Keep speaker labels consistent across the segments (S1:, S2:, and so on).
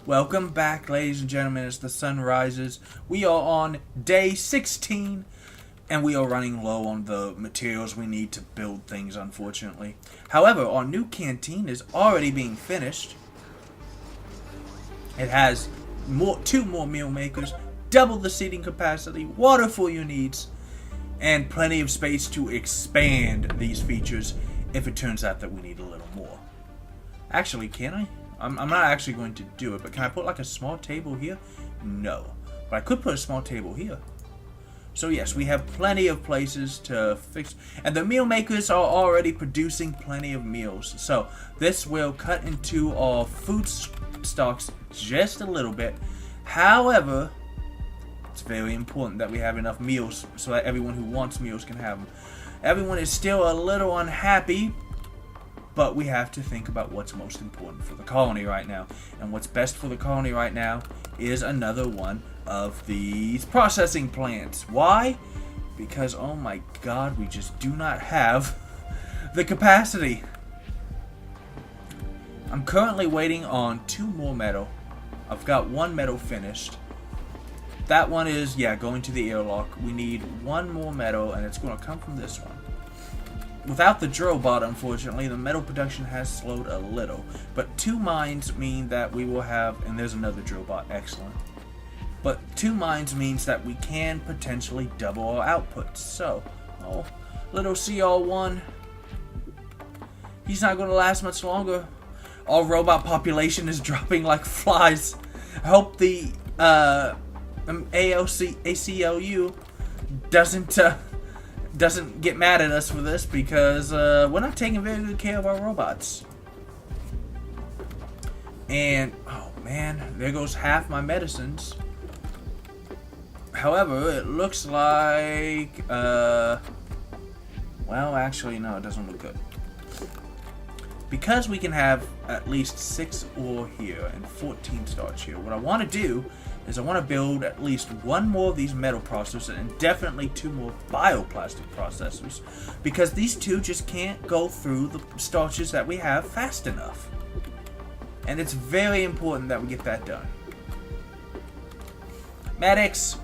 S1: Welcome back, ladies and gentlemen, as the sun rises. We are on day 16, and we are running low on the materials we need to build things, unfortunately. However, our new canteen is already being finished. It has two more meal makers, double the seating capacity, water for your needs, and plenty of space to expand these features if it turns out that we need a little more. Actually, can I? I'm not actually going to do it, but can I put like a small table here? No. But I could put a small table here. So yes, we have plenty of places to fix. And the meal makers are already producing plenty of meals. So this will cut into our food stocks just a little bit. However, it's very important that we have enough meals so that everyone who wants meals can have them. Everyone is still a little unhappy, but we have to think about what's most important for the colony right now. And what's best for the colony right now is another one of these processing plants. Why? Because, oh my god, we just do not have the capacity. I'm currently waiting on 2 more metal. I've got 1 metal finished. That one is, going to the airlock. We need 1 more metal, and it's going to come from this one. Without the drill bot, unfortunately, the metal production has slowed a little. But 2 mines mean that we will have, and there's another drill bot, excellent. But 2 mines means that we can potentially double our output. So, little CR1, he's not going to last much longer. Our robot population is dropping like flies. I hope the ACLU doesn't get mad at us for this, because we're not taking very good care of our robots. And oh man, there goes half my medicines. However, it looks like well, actually no, it doesn't look good. Because we can have at least 6 ore here and 14 starch here, what I want to do is I want to build at least 1 more of these metal processors and definitely 2 more bioplastic processors, because these 2 just can't go through the starches that we have fast enough. And it's very important that we get that done. Medics!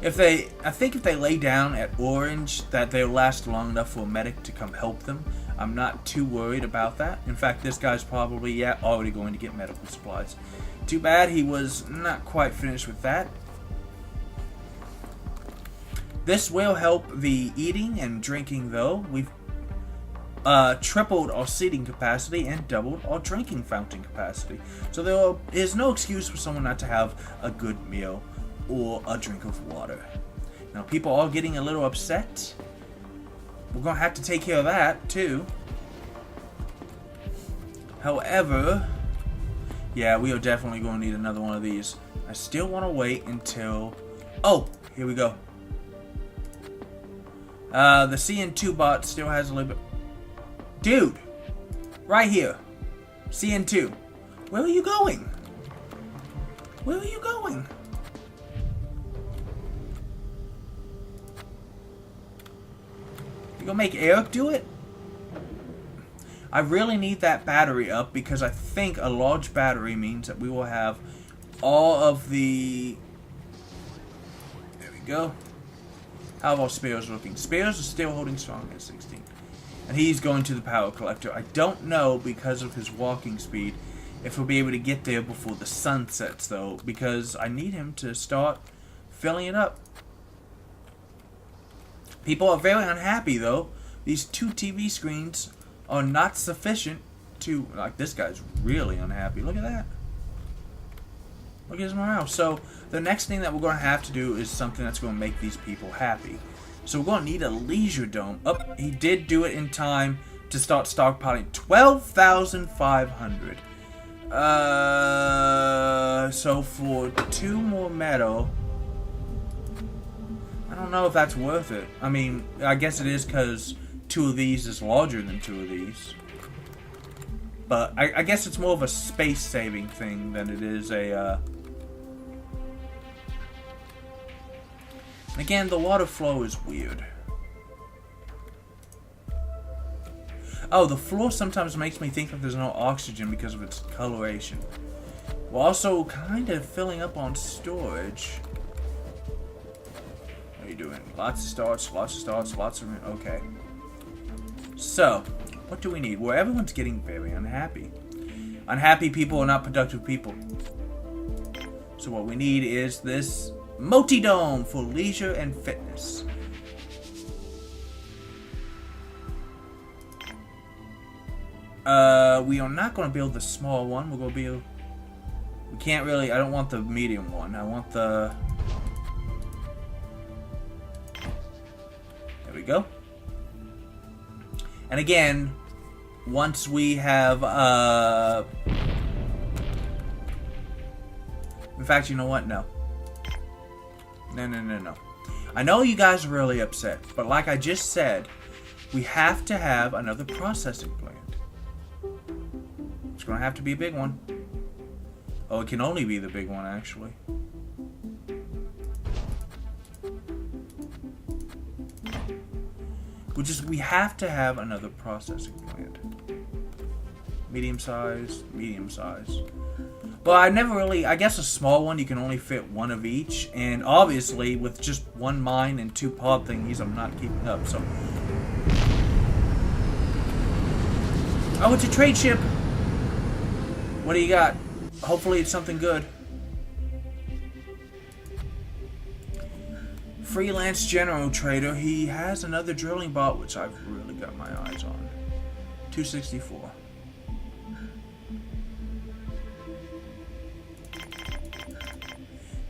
S1: I think if they lay down at orange, that they'll last long enough for a medic to come help them. I'm not too worried about that. In fact, this guy's probably already going to get medical supplies. Too bad he was not quite finished with that. This will help the eating and drinking, though. We've tripled our seating capacity and doubled our drinking fountain capacity. So there is no excuse for someone not to have a good meal or a drink of water. Now, people are getting a little upset. We're going to have to take care of that, too. However, we are definitely going to need another one of these. I still want to wait until... Oh, here we go. The CN2 bot still has a little bit... Dude! Right here. CN2. Where are you going? Where are you going? You gonna make Eric do it? I really need that battery up, because I think a large battery means that we will have all of the... There we go. How are our spares looking? Spares are still holding strong at 16. And he's going to the power collector. I don't know, because of his walking speed, if he'll be able to get there before the sun sets, though, because I need him to start filling it up. People are very unhappy, though. These 2 TV screens are not sufficient to... Like, this guy's really unhappy. Look at that. Look at his morale. So, the next thing that we're going to have to do is something that's going to make these people happy. So, we're going to need a leisure dome. Oh, he did do it in time to start stockpiling 12,500. So, for 2 more metal... I don't know if that's worth it. I mean, I guess it is, because 2 of these is larger than 2 of these. But I guess it's more of a space-saving thing than it is a... Again, the water flow is weird. Oh, the floor sometimes makes me think that there's no oxygen because of its coloration. We're also kind of filling up on storage. What are you doing? Lots of starts, lots of starts, lots of... Okay. So, what do we need? Well, everyone's getting very unhappy. Unhappy people are not productive people. So what we need is this multi-dome for leisure and fitness. We are not going to build the small one. We're going to build... We can't really... I don't want the medium one. I want the... There we go. And again, once we have... In fact, you know what? No. No. I know you guys are really upset, but like I just said, we have to have another processing plant. It's going to have to be a big one. Oh, it can only be the big one, actually. We have to have another processing plant. Medium size, medium size. But I never really... I guess a small one, you can only fit one of each. And obviously, with just one mine and two pod thingies, I'm not keeping up, so... Oh, it's a trade ship! What do you got? Hopefully it's something good. Freelance General Trader. He has another drilling bot, which I've really got my eyes on. 264.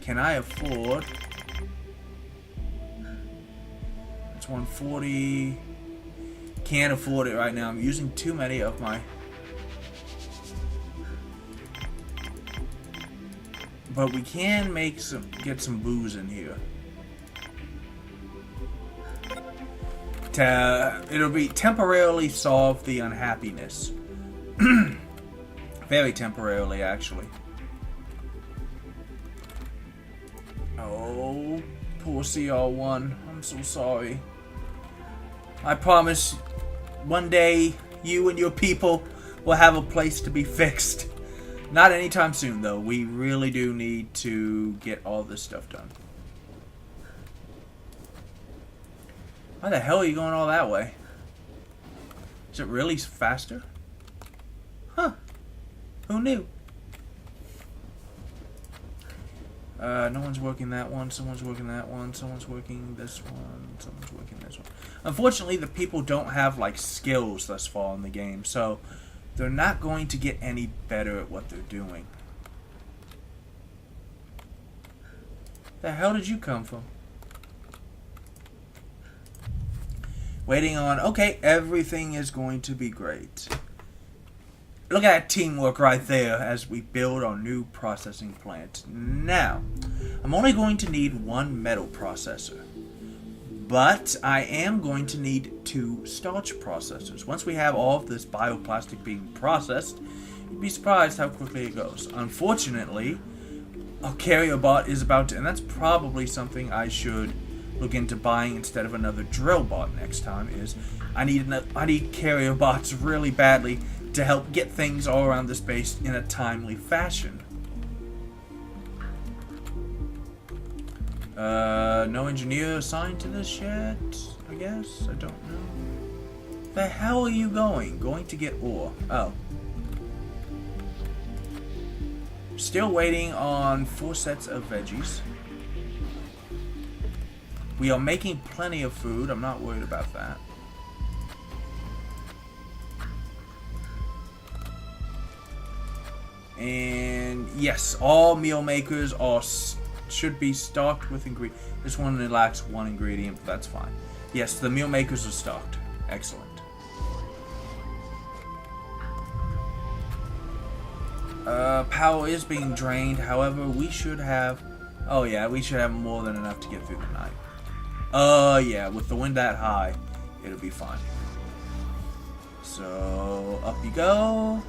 S1: Can I afford? It's 140. Can't afford it right now. I'm using too many of my... But we can get some booze in here. It'll be temporarily solve the unhappiness. Very temporarily, actually. Oh, poor CR1. I'm so sorry. I promise one day you and your people will have a place to be fixed. Not anytime soon, though. We really do need to get all this stuff done. Why the hell are you going all that way? Is it really faster? Huh. Who knew? No one's working that one, someone's working that one, someone's working this one, someone's working this one. Unfortunately, the people don't have, like, skills thus far in the game, so they're not going to get any better at what they're doing. The hell did you come from? Waiting on... Okay, everything is going to be great. Look at that teamwork right there as we build our new processing plant. Now, I'm only going to need one metal processor. But I am going to need 2 starch processors. Once we have all of this bioplastic being processed, you'd be surprised how quickly it goes. Unfortunately, a carrier bot is about to... And that's probably something I should look into buying instead of another drill bot next time, is I need carrier bots really badly to help get things all around this base in a timely fashion. No engineer assigned to this yet, I guess? I don't know. The hell are you going? Going to get ore. Oh. Still waiting on 4 sets of veggies. We are making plenty of food. I'm not worried about that. And yes, all meal makers are should be stocked with ingredients. This one lacks 1 ingredient, but that's fine. Yes, the meal makers are stocked. Excellent. Power is being drained. However, we should have... Oh yeah, we should have more than enough to get through the night. Yeah, with the wind that high, it'll be fine. So, up you go.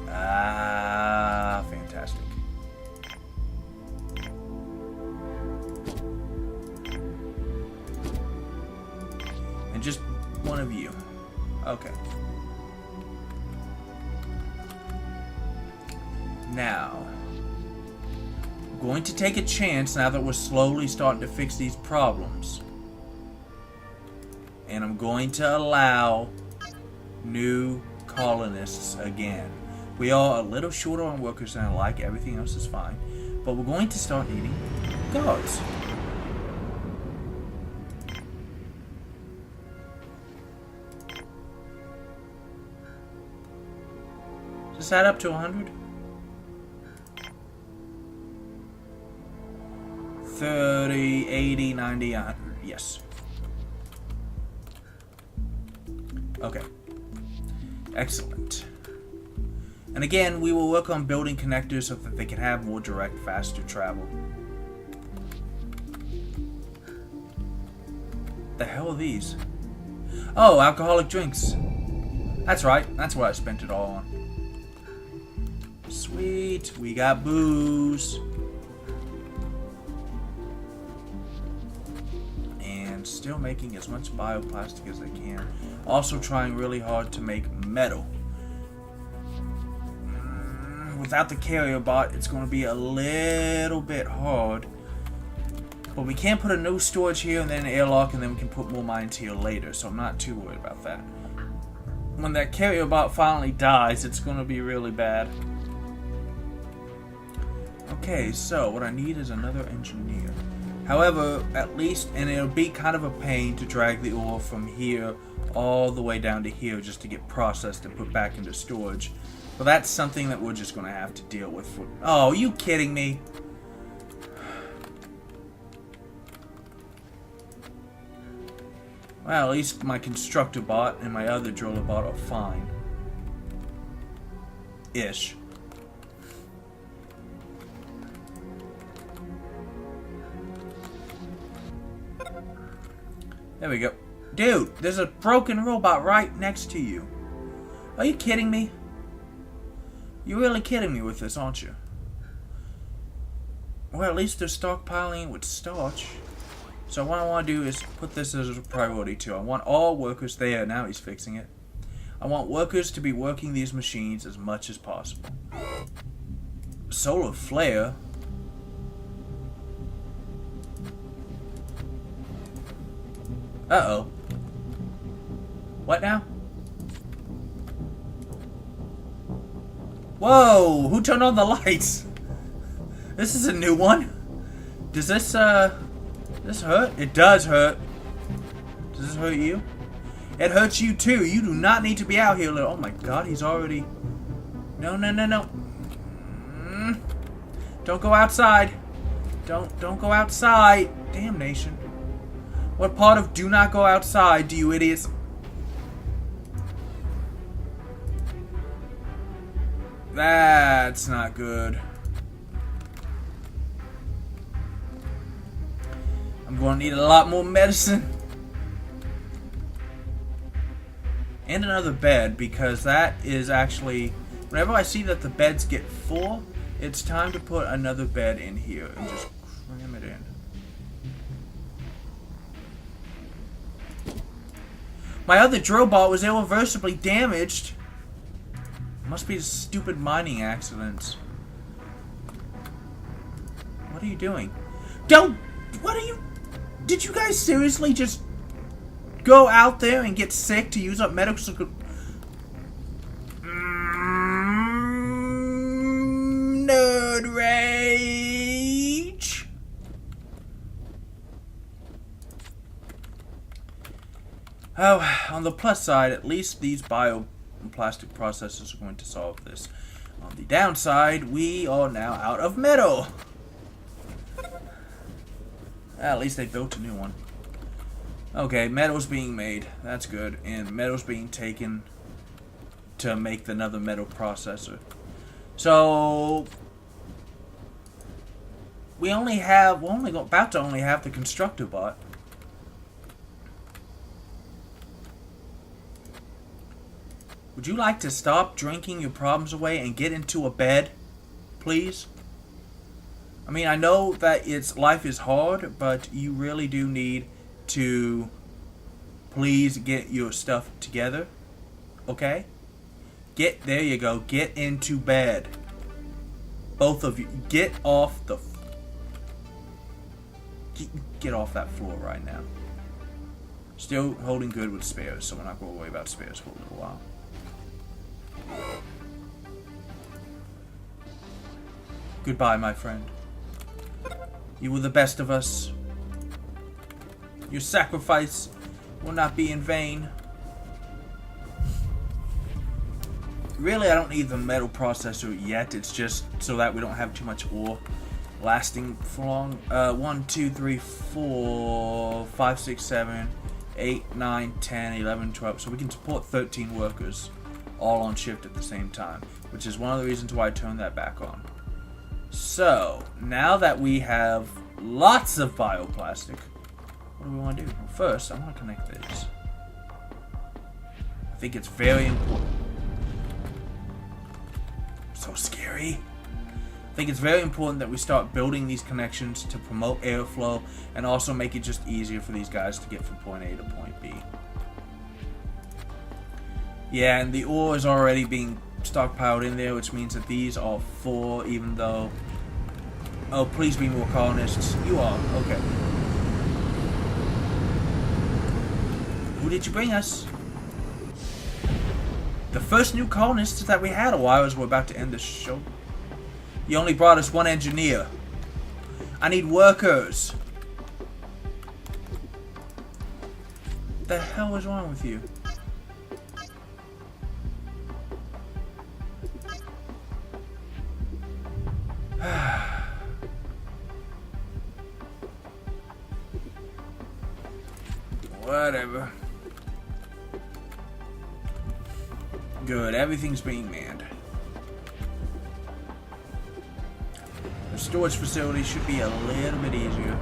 S1: Ah, fantastic. And just one of you. Okay. Now, I'm going to take a chance now that we're slowly starting to fix these problems. And I'm going to allow new colonists again. We are a little shorter on workers than I like. Everything else is fine. But we're going to start needing guards. Does that up to 100? 30, 80, 90, 100. Yes. Okay. Excellent. And again, we will work on building connectors so that they can have more direct, faster travel. The hell are these? Oh, alcoholic drinks. That's right. That's what I spent it all on. Sweet. We got booze. And still making as much bioplastic as I can. Also trying really hard to make metal. Without the carrier bot, it's going to be a little bit hard. But we can put a new storage here and then an airlock, and then we can put more mines here later. So I'm not too worried about that. When that carrier bot finally dies, it's going to be really bad. Okay, so what I need is another engineer. However, at least, and it'll be kind of a pain to drag the ore from here all the way down to here just to get processed and put back into storage. But that's something that we're just going to have to deal with. Oh, are you kidding me? Well, at least my constructor bot and my other driller bot are fine. Ish. There we go. Dude, there's a broken robot right next to you. Are you kidding me? You're really kidding me with this, aren't you? Well, at least they're stockpiling with starch. So what I want to do is put this as a priority too. I want all workers there. Now he's fixing it. I want workers to be working these machines as much as possible. Solar flare? Uh-oh. What now? Whoa! Who turned on the lights? This is a new one. Does this hurt? It does hurt. Does this hurt you? It hurts you too. You do not need to be out here. Oh my god, he's already... No, no, no, no. Don't go outside. Don't go outside. Damnation. What part of do not go outside do you idiots... That's not good. I'm going to need a lot more medicine. And another bed, because that is actually... Whenever I see that the beds get full, it's time to put another bed in here and just cram it in. My other drill bot was irreversibly damaged. Must be stupid mining accidents. What are you doing? Don't... What are you... Did you guys seriously just go out there and get sick to use up medical... Nerd rage! Oh, on the plus side, at least these bioplastic processes are going to solve this. On the downside, we are now out of metal. At least they built a new one. Okay, metal's being made. That's good. And metal's being taken to make another metal processor. So we're about to only have the constructor bot. Would you like to stop drinking your problems away and get into a bed, please? I mean, I know that life is hard, but you really do need to please get your stuff together, okay? There you go, get into bed. Both of you, get off the... Get off that floor right now. Still holding good with spares, so we're not going to worry about spares for a little while. Goodbye, my friend. You were the best of us. Your sacrifice will not be in vain. Really, I don't need the metal processor yet. It's just so that we don't have too much ore lasting for long. 1, 2, 3, 4, 5, 6, 7, 8, 9, 10, 11, 12. So we can support 13 workers all on shift at the same time, which is one of the reasons why I turned that back on. So, now that we have lots of bioplastic, what do we want to do? Well, first, I want to connect this. I think it's very important. So scary. I think it's very important that we start building these connections to promote airflow and also make it just easier for these guys to get from point A to point B. Yeah, and the ore is already being stockpiled in there, which means that these are full, even though... Oh, please be more colonists. You are. Okay. Who did you bring us? The first new colonists that we had a while as we're about to end this show. You only brought us one engineer. I need workers. What the hell is wrong with you? Whatever. Good, everything's being manned. The storage facility should be a little bit easier.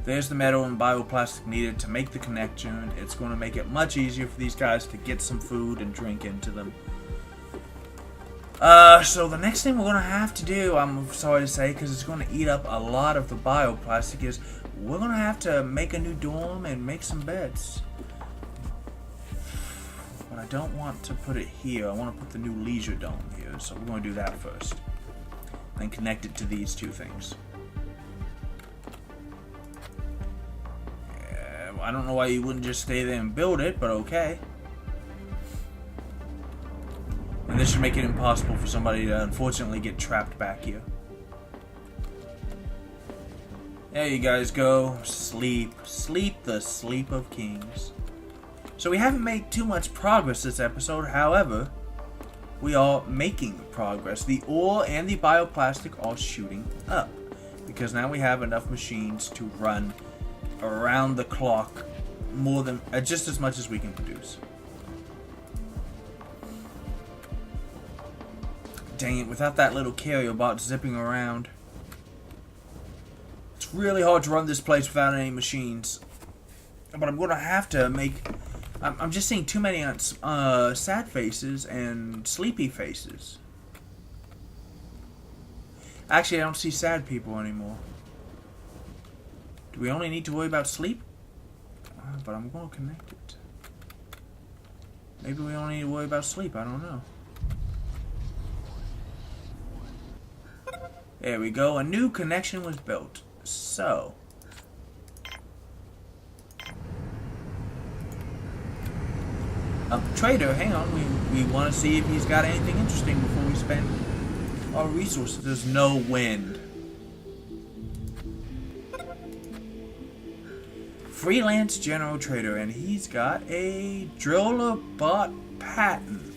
S1: There's the metal and bioplastic needed to make the connection. It's going to make it much easier for these guys to get some food and drink into them. So the next thing we're going to have to do, I'm sorry to say, because it's going to eat up a lot of the bioplastic, is we're going to have to make a new dorm and make some beds. But I don't want to put it here. I want to put the new leisure dome here, so we're going to do that first. Then connect it to these two things. I don't know why you wouldn't just stay there and build it, but okay. And this should make it impossible for somebody to unfortunately get trapped back here. There you guys go. Sleep. Sleep the sleep of kings. So we haven't made too much progress this episode. However, we are making progress. The ore and the bioplastic are shooting up. Because now we have enough machines to run around the clock more than just as much as we can produce. Dang it, without that little carrier bot zipping around, it's really hard to run this place without any machines. But I'm going to have to make... I'm just seeing too many sad faces and sleepy faces. Actually, I don't see sad people anymore. Do we only need to worry about sleep? But I'm going to connect it. Maybe we only need to worry about sleep. I don't know. There we go. A new connection was built. So. Trader, hang on. We want to see if he's got anything interesting before we spend our resources. There's no wind. Freelance general trader, and he's got a driller bot patent,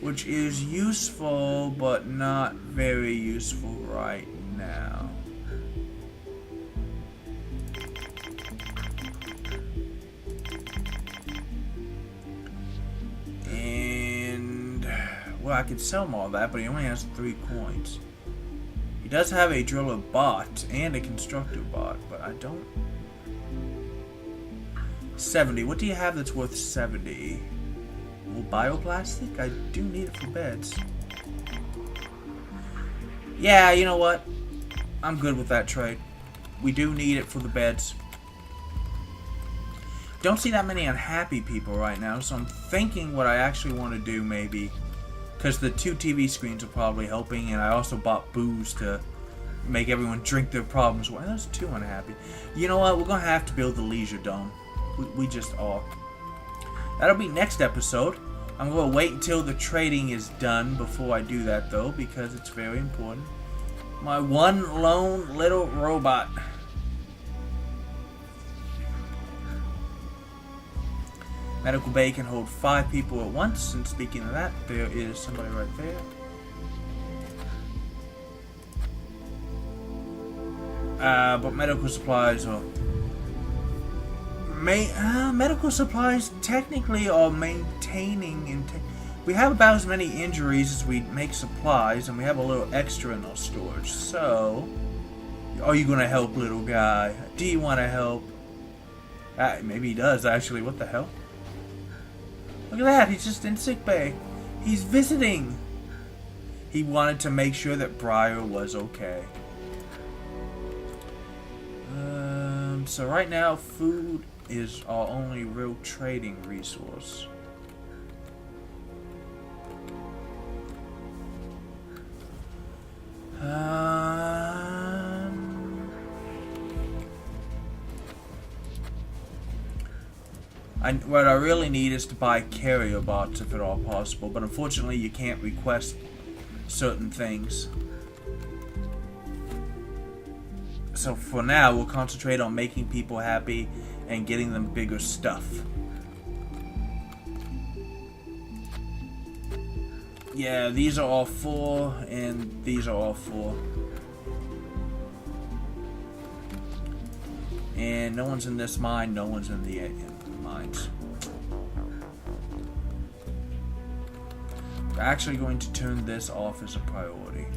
S1: which is useful but not very useful right now. And well, I could sell him all that, but he only has 3 coins. He does have a driller bot and a constructor bot, but I don't. 70. What do you have that's worth 70? Well, bioplastic? I do need it for beds. Yeah, you know what? I'm good with that trade. We do need it for the beds. Don't see that many unhappy people right now, so I'm thinking what I actually want to do maybe, Because the 2 TV screens are probably helping, and I also bought booze to make everyone drink their problems away. That's too unhappy. You know what? We're going to have to build the leisure dome. We just are. That'll be next episode. I'm going to wait until the trading is done before I do that, though, because it's very important. My one lone little robot. Medical bay can hold 5 people at once, and speaking of that, there is somebody right there. But medical supplies are... medical supplies technically are maintaining... we have about as many injuries as we make supplies, and we have a little extra in our storage. So, are you going to help, little guy? Do you want to help? Maybe he does, actually. What the hell? Look at that, he's just in sickbay. He's visiting. He wanted to make sure that Briar was okay. So right now, food is our only real trading resource. What I really need is to buy carrier bots if at all possible, but unfortunately you can't request certain things. So for now, we'll concentrate on making people happy and getting them bigger stuff. Yeah, these are all 4, and these are all 4. And no one's in this mine, no one's in the mines. We're actually going to turn this off as a priority.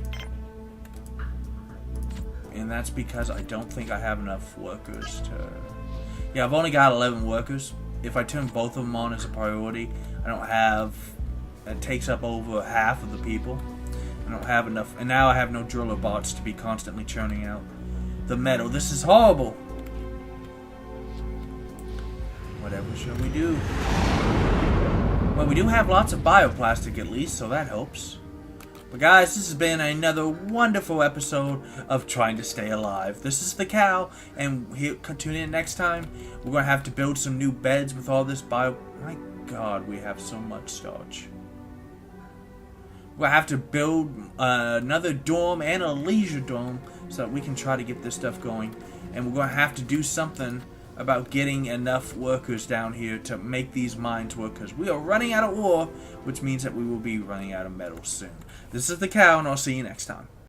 S1: And that's because I don't think I have enough workers to... Yeah, I've only got 11 workers. If I turn both of them on as a priority, I don't have... That takes up over half of the people. I don't have enough. And now I have no driller bots to be constantly churning out the metal. This is horrible. Whatever shall we do? Well, we do have lots of bioplastic at least, so that helps. But guys, this has been another wonderful episode of Trying to Stay Alive. This is the Cow, and tune in next time. We're going to have to build some new beds with all this bio... My God, we have so much starch. We'll have to build another dorm and a leisure dorm so that we can try to get this stuff going. And we're going to have to do something about getting enough workers down here to make these mines work, because we are running out of ore, which means that we will be running out of metal soon. This is the Cow, and I'll see you next time.